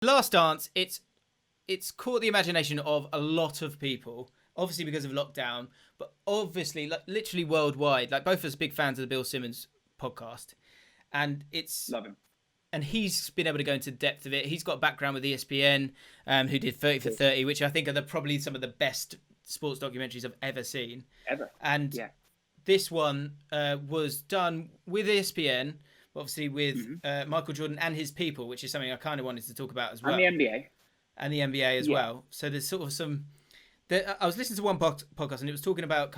Last Dance, it's caught the imagination of a lot of people, obviously because of lockdown, but obviously like literally worldwide. Like both of us big fans of the Bill Simmons podcast, and Love him. he's been able to go into depth of it. He's got a background with ESPN, who did 30 for 30, which I think are probably some of the best sports documentaries I've ever seen. Ever. And Yeah. this one was done with ESPN, obviously with Michael Jordan and his people, which is something I kind of wanted to talk about as well. And the NBA. And the NBA as well. So there's sort of some... I was listening to one podcast and it was talking about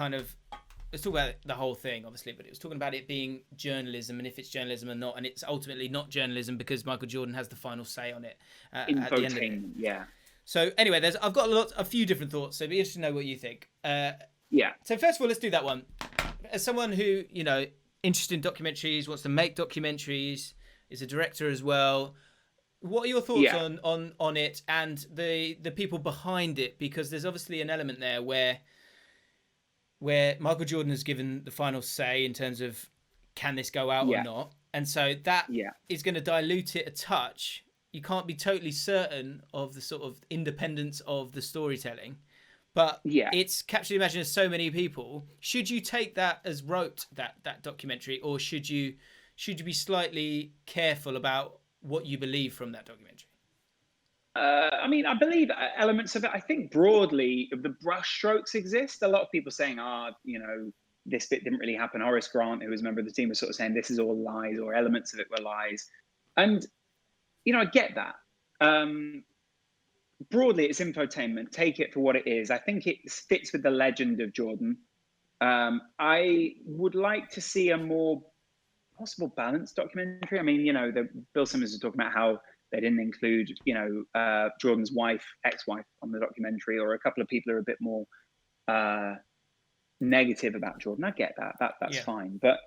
let's talk about the whole thing, obviously, but it was talking about it being journalism and if it's journalism or not, and it's ultimately not journalism because Michael Jordan has the final say on it at the end of it. Yeah. So anyway, I've got a few different thoughts, so it'd be interesting to know what you think. Yeah. So first of all, let's do that one. As someone who, interested in documentaries, wants to make documentaries, is a director as well, what are your thoughts on it and the people behind it? Because there's obviously an element there where Michael Jordan has given the final say in terms of can this go out or not. And so that is going to dilute it a touch. You can't be totally certain of the sort of independence of the storytelling. But it's captured the imagination of so many people. Should you take that as rote, that documentary, or should you be slightly careful about what you believe from that documentary? I mean, I believe elements of it. I think broadly, the brushstrokes exist. A lot of people saying, this bit didn't really happen. Horace Grant, who was a member of the team, was sort of saying this is all lies or elements of it were lies. And, I get that. Broadly, it's infotainment. Take it for what it is. I think it fits with the legend of Jordan. I would like to see a more possible balanced documentary. I mean, the Bill Simmons was talking about how they didn't include, Jordan's ex-wife on the documentary, or a couple of people are a bit more negative about Jordan. I get that. That's fine. But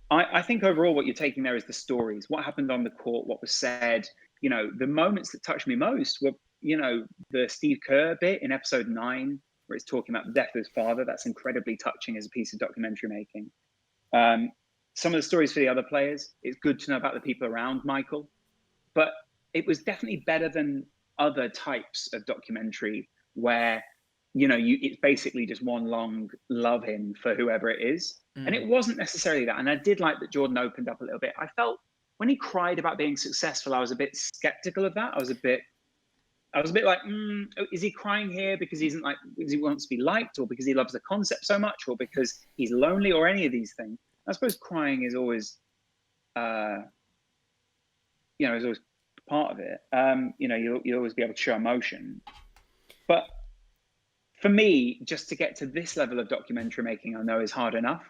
I think overall what you're taking there is the stories, what happened on the court, what was said. The moments that touched me most were, the Steve Kerr bit in episode 9, where it's talking about the death of his father. That's incredibly touching as a piece of documentary making. Some of the stories for the other players, it's good to know about the people around Michael. But it was definitely better than other types of documentary where, it's basically just one long love him for whoever it is. And it wasn't necessarily that. And I did like that Jordan opened up a little bit. I felt when he cried about being successful, I was a bit skeptical of that. I was a bit like, is he crying here because because he wants to be liked, or because he loves the concept so much, or because he's lonely, or any of these things? I suppose crying is always, is always part of it. You'll always be able to show emotion. But for me, just to get to this level of documentary making, I know is hard enough.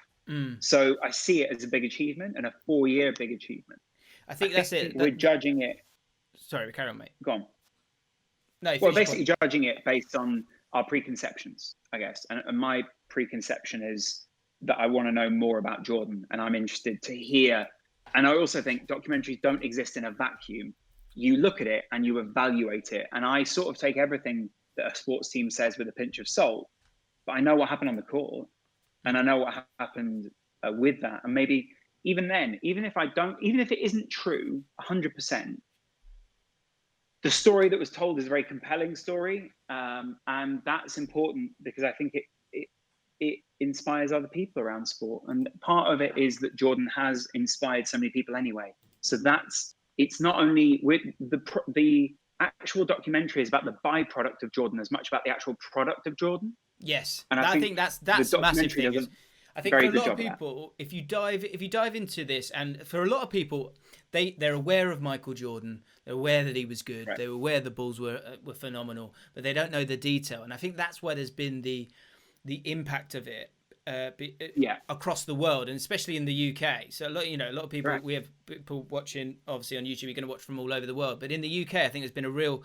So I see it as a big achievement, and a 4-year big achievement. I think that's it. We're judging it. Sorry, carry on, mate. Go on. No, well, basically judging it based on our preconceptions, I guess. And my preconception is that I want to know more about Jordan, and I'm interested to hear. And I also think documentaries don't exist in a vacuum. You look at it and you evaluate it. And I sort of take everything that a sports team says with a pinch of salt, but I know what happened on the court, and I know what happened with that. And maybe even then, even if it isn't true 100%, the story that was told is a very compelling story. And that's important because I think it inspires other people around sport. And part of it is that Jordan has inspired so many people anyway. So it's not only with the actual documentary is about the byproduct of Jordan as much about the actual product of Jordan. Yes, and I think that's a massive thing. I think for a lot of people, if you dive into this, and for a lot of people, they're aware of Michael Jordan, they're aware that he was good, right. They're aware the Bulls were phenomenal, but they don't know the detail. And I think that's where there's been the impact of it across the world, and especially in the UK. So a lot of people, right. We have people watching obviously on YouTube. You're going to watch from all over the world, but in the UK, I think there's been a real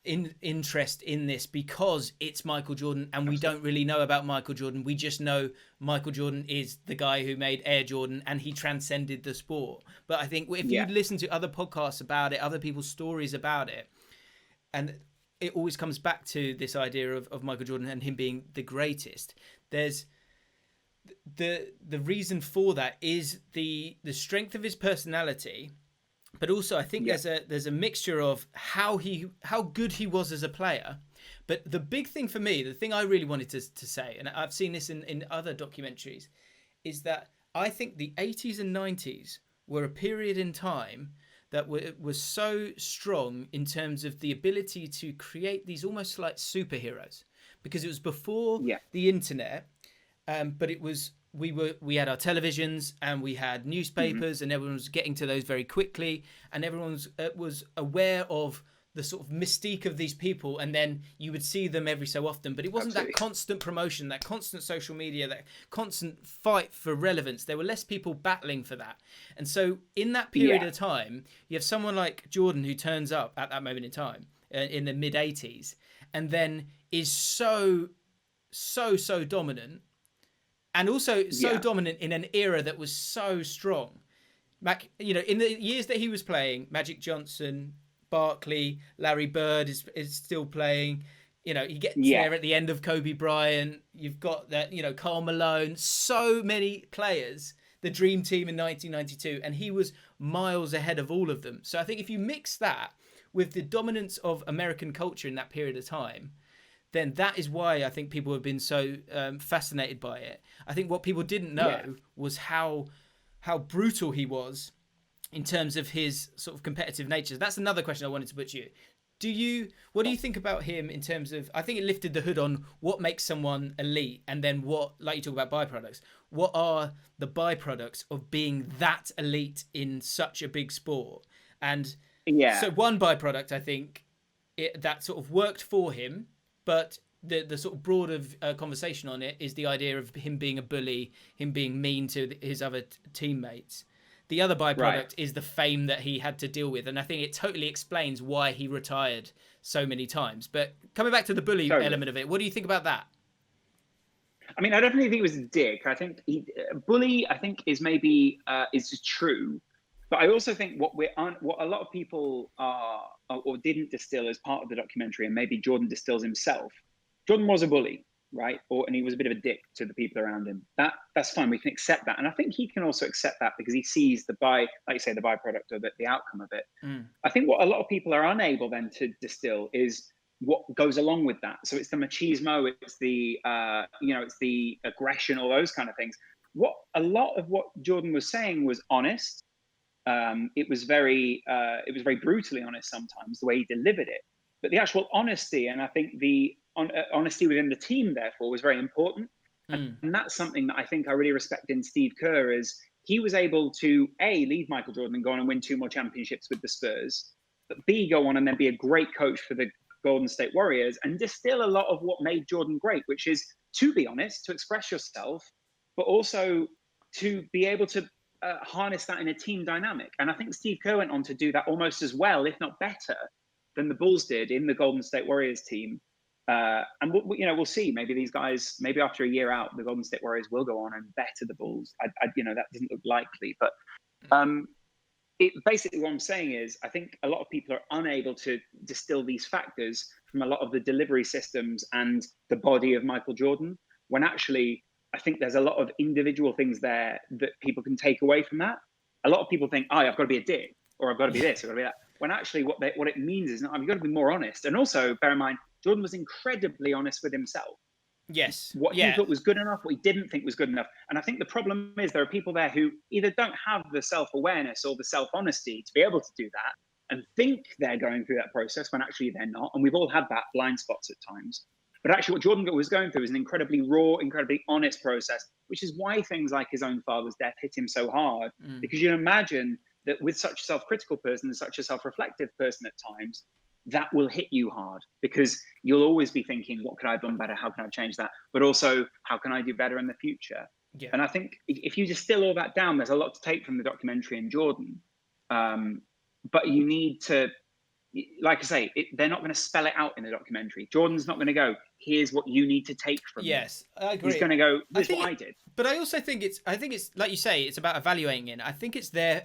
interest in this because it's Michael Jordan, and we don't really know about Michael Jordan. We just know Michael Jordan is the guy who made Air Jordan, and he transcended the sport. But I think if you listen to other podcasts about it, other people's stories about it, and it always comes back to this idea of Michael Jordan and him being the greatest. There's the reason for that is the strength of his personality, But also, I think there's a mixture of how good he was as a player. But the big thing for me, the thing I really wanted to say, and I've seen this in other documentaries, is that I think the 80s and 90s were a period in time that was so strong in terms of the ability to create these almost like superheroes, because it was before the internet, but it was we had our televisions and we had newspapers, and everyone was getting to those very quickly, and everyone was aware of the sort of mystique of these people, and then you would see them every so often, but it wasn't that constant promotion, that constant social media, that constant fight for relevance. There were less people battling for that. And so in that period of time, you have someone like Jordan who turns up at that moment in time in the mid 80s, and then is so dominant, and also dominant in an era that was so strong. In the years that he was playing, Magic Johnson, Barkley, Larry Bird is still playing. You get there at the end of Kobe Bryant. You've got that, Karl Malone. So many players, the Dream Team in 1992, and he was miles ahead of all of them. So I think if you mix that with the dominance of American culture in that period of time, then that is why I think people have been so fascinated by it. I think what people didn't know was how brutal he was in terms of his sort of competitive nature. That's another question I wanted to put to you. What do you think about him in terms of, I think it lifted the hood on what makes someone elite, and then what, like you talk about byproducts, what are the byproducts of being that elite in such a big sport? And so one byproduct, I think, that sort of worked for him, but the sort of broader conversation on it is the idea of him being a bully, him being mean to his other teammates. The other byproduct is the fame that he had to deal with. And I think it totally explains why he retired so many times. But coming back to the bully element of it, what do you think about that? I mean, I definitely think he was a dick. I think bully, I think, is maybe is true. But I also think what a lot of people are or didn't distill as part of the documentary, and maybe Jordan distills himself. Jordan was a bully, right? And he was a bit of a dick to the people around him. That's fine. We can accept that, and I think he can also accept that because he sees the byproduct of it, the outcome of it. I think what a lot of people are unable then to distill is what goes along with that. So it's the machismo, it's the it's the aggression, all those kind of things. A lot of what Jordan was saying was honest. It was very brutally honest sometimes, the way he delivered it. But the actual honesty, and I think the honesty within the team, therefore, was very important. And that's something that I think I really respect in Steve Kerr, is he was able to, A, leave Michael Jordan and go on and win 2 more championships with the Spurs, but B, go on and then be a great coach for the Golden State Warriors and distill a lot of what made Jordan great, which is to be honest, to express yourself, but also to be able to harness that in a team dynamic. And I think Steve Kerr went on to do that almost as well, if not better, than the Bulls did in the Golden State Warriors team. And we'll see. Maybe these guys, maybe after a year out, the Golden State Warriors will go on and better the Bulls. That doesn't look likely. But basically what I'm saying is, I think a lot of people are unable to distill these factors from a lot of the delivery systems and the body of Michael Jordan, when actually I think there's a lot of individual things there that people can take away from that. A lot of people think, I've got to be a dick, or I've got to be this, or I've got to be that. When actually what it means is, you've got to be more honest. And also, bear in mind, Jordan was incredibly honest with himself. Yes. What he thought was good enough, what he didn't think was good enough. And I think the problem is there are people there who either don't have the self-awareness or the self-honesty to be able to do that and think they're going through that process when actually they're not. And we've all had that blind spots at times. But actually what Jordan was going through was an incredibly raw, incredibly honest process, which is why things like his own father's death hit him so hard. Because you imagine that with such a self-critical person and such a self-reflective person at times, that will hit you hard, because you'll always be thinking, what could I have done better? How can I change that? But also, how can I do better in the future? Yeah. And I think if you distill all that down, there's a lot to take from the documentary in Jordan. But you need to, like I say, they're not going to spell it out in the documentary. Jordan's not going to go, here's what you need to take from it. I agree. He's going to go, this is what I did. But I also think it's like you say, it's about evaluating it. I think it's there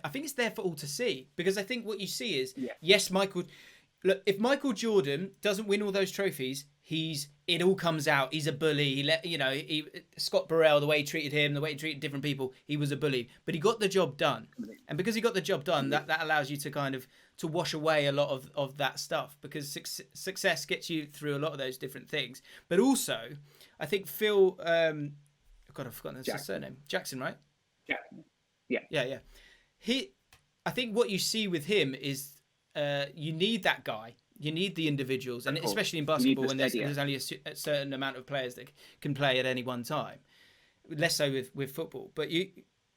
for all to see, because I think what you see is, yes, Michael. Look, if Michael Jordan doesn't win all those trophies, it all comes out. He's a bully. Scott Burrell, the way he treated him, the way he treated different people, he was a bully. But he got the job done. And because he got the job done, that allows you to kind of to wash away a lot of that stuff, because success gets you through a lot of those different things. But also, I think Phil, God, I've forgotten his surname. Jackson, right? Jackson. Yeah. I think what you see with him is you need that guy. You need the individuals, and especially in basketball, when there's only a certain amount of players that can play at any one time. Less so with football. But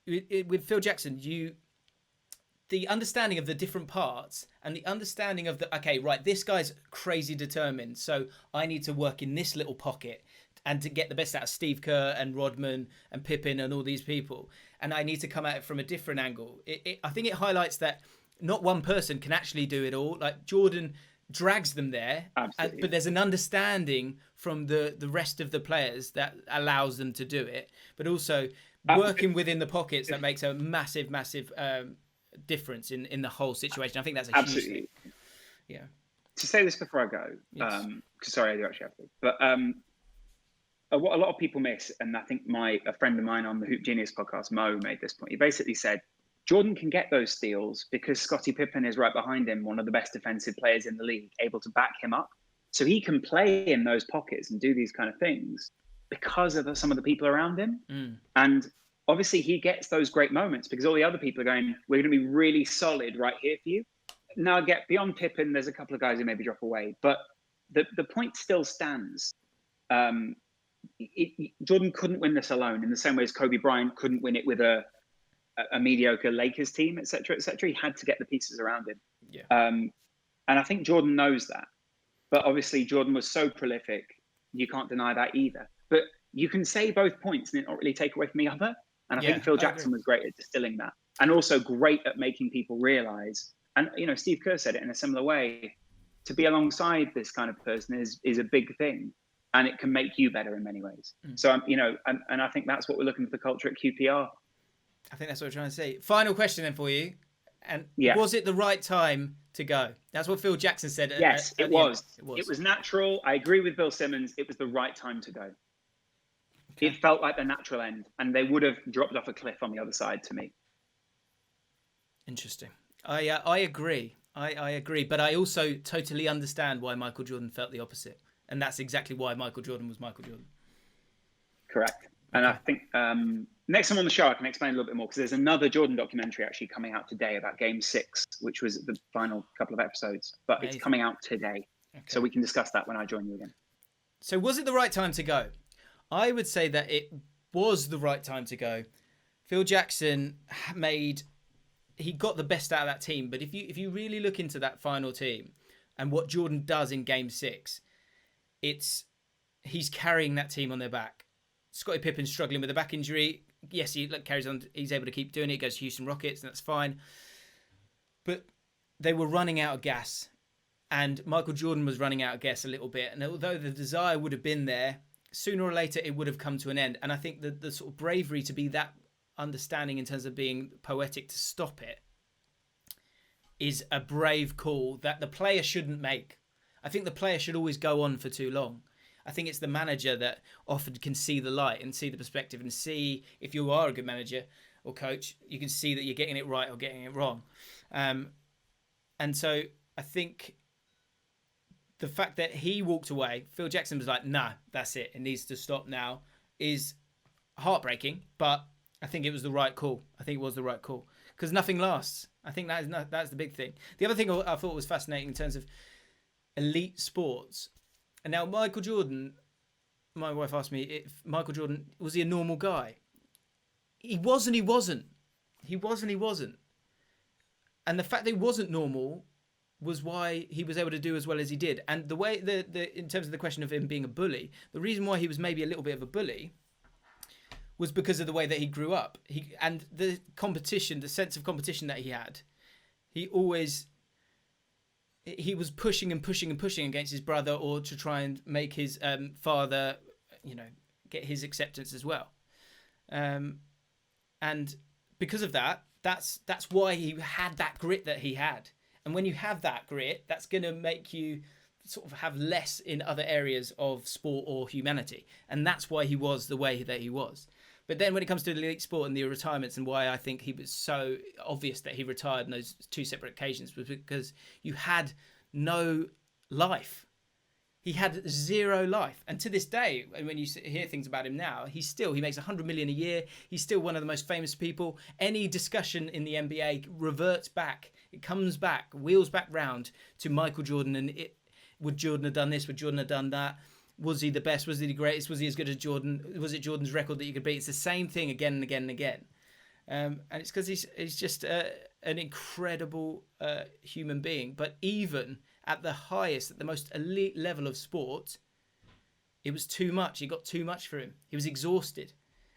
with Phil Jackson, the understanding of the different parts and the understanding of this guy's crazy determined, so I need to work in this little pocket and to get the best out of Steve Kerr and Rodman and Pippen and all these people, and I need to come at it from a different angle. I think it highlights that not one person can actually do it all. Like Jordan drags them there, but there's an understanding from the rest of the players that allows them to do it, but also working within the pockets that makes a massive difference in the whole situation. I think that's a huge thing. Yeah. To say this before I go, yes. Sorry, I do actually have to, but what a lot of people miss, and I think a friend of mine on the Hoop Genius podcast, Mo, made this point. He basically said, Jordan can get those steals because Scottie Pippen is right behind him, one of the best defensive players in the league, able to back him up. So he can play in those pockets and do these kind of things because of some of the people around him. And obviously he gets those great moments because all the other people are going, we're going to be really solid right here for you. Now, get beyond Pippen, there's a couple of guys who maybe drop away, but the point still stands. Jordan couldn't win this alone in the same way as Kobe Bryant couldn't win it with a mediocre Lakers team, et cetera, et cetera. He had to get the pieces around him. Yeah. And I think Jordan knows that. But obviously Jordan was so prolific, you can't deny that either. But you can say both points and it not really take away from the other. And I think Phil Jackson was great at distilling that. And also great at making people realize, and Steve Kerr said it in a similar way, to be alongside this kind of person is a big thing. And it can make you better in many ways. So, and I think that's what we're looking for the culture at QPR. I think that's what we're trying to say. Final question then for you. And was it the right time to go? That's what Phil Jackson said. Yes, it was. It was natural. I agree with Bill Simmons. It was the right time to go. Okay. It felt like the natural end, and they would have dropped off a cliff on the other side to me. Interesting. I agree. I agree. But I also totally understand why Michael Jordan felt the opposite. And that's exactly why Michael Jordan was Michael Jordan. Correct. And I think next time on the show, I can explain a little bit more, because there's another Jordan documentary actually coming out today about Game 6, which was the final couple of episodes. But Amazing. It's coming out today. Okay. So we can discuss that when I join you again. So was it the right time to go? I would say that it was the right time to go. Phil Jackson he got the best out of that team. But if you really look into that final team and what Jordan does in Game 6, he's carrying that team on their back. Scottie Pippen's struggling with a back injury. Yes, he carries on. He's able to keep doing it. He goes to Houston Rockets, and that's fine. But they were running out of gas, and Michael Jordan was running out of gas a little bit. And although the desire would have been there, sooner or later it would have come to an end. And I think the sort of bravery to be that understanding in terms of being poetic to stop it is a brave call that the player shouldn't make. I think the player should always go on for too long. I think it's the manager that often can see the light and see the perspective and see if you are a good manager or coach, you can see that you're getting it right or getting it wrong. And so I think the fact that he walked away, Phil Jackson was like, nah, that's it. It needs to stop now, is heartbreaking, but I think it was the right call. I think it was the right call because nothing lasts. I think that's the big thing. The other thing I thought was fascinating in terms of elite sports. And now Michael Jordan, my wife asked me if Michael Jordan, was he a normal guy? He was and he wasn't. He was and he wasn't. And the fact that he wasn't normal was why he was able to do as well as he did. And the way, in terms of the question of him being a bully, the reason why he was maybe a little bit of a bully was because of the way that he grew up. And the competition, the sense of competition that he had, he was pushing and pushing and pushing against his brother, or to try and make his father, get his acceptance as well. And because of that, that's why he had that grit that he had. And when you have that grit, that's going to make you sort of have less in other areas of sport or humanity. And that's why he was the way that he was. But then when it comes to elite sport and the retirements, and why I think he was so obvious that he retired on those two separate occasions, was because you had no life. He had zero life. And to this day, when you hear things about him now, he makes $100 million a year. He's still one of the most famous people. Any discussion in the NBA reverts back. It comes back, wheels back round to Michael Jordan. And would Jordan have done this? Would Jordan have done that? Was he the best? Was he the greatest? Was he as good as Jordan? Was it Jordan's record that you could beat? It's the same thing again and again and again. And it's because he's just an incredible human being. But even at the highest, at the most elite level of sport, it was too much. It got too much for him. He was exhausted.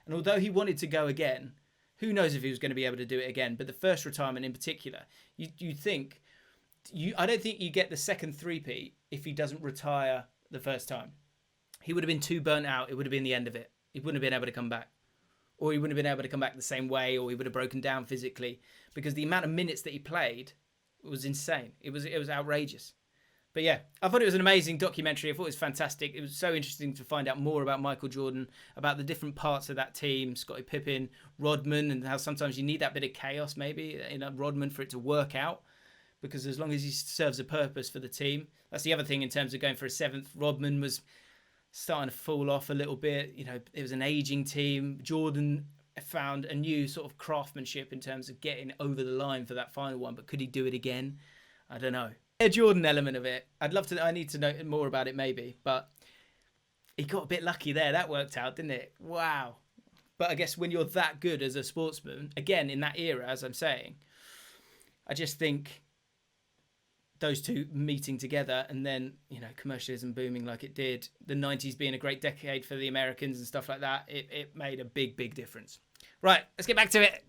And although he wanted to go again, who knows if he was going to be able to do it again. But the first retirement in particular, I don't think you get the second three-peat if he doesn't retire the first time. He would have been too burnt out. It would have been the end of it. He wouldn't have been able to come back. Or he wouldn't have been able to come back the same way, or he would have broken down physically, because the amount of minutes that he played was insane. It was outrageous. But yeah, I thought it was an amazing documentary. I thought it was fantastic. It was so interesting to find out more about Michael Jordan, about the different parts of that team, Scottie Pippen, Rodman, and how sometimes you need that bit of chaos maybe in a Rodman for it to work out, because as long as he serves a purpose for the team. That's the other thing in terms of going for a seventh. Rodman was starting to fall off a little bit. It was an aging team. Jordan found a new sort of craftsmanship in terms of getting over the line for that final one, but could he do it again? I don't know. The Jordan element of it, I need to know more about it maybe, but he got a bit lucky there. That worked out, didn't it? Wow. But I guess when you're that good as a sportsman, again, in that era, as I'm saying, I just think those two meeting together, and then, commercialism booming like it did, the 90s being a great decade for the Americans and stuff like that, it made a big, big difference. Right, let's get back to it.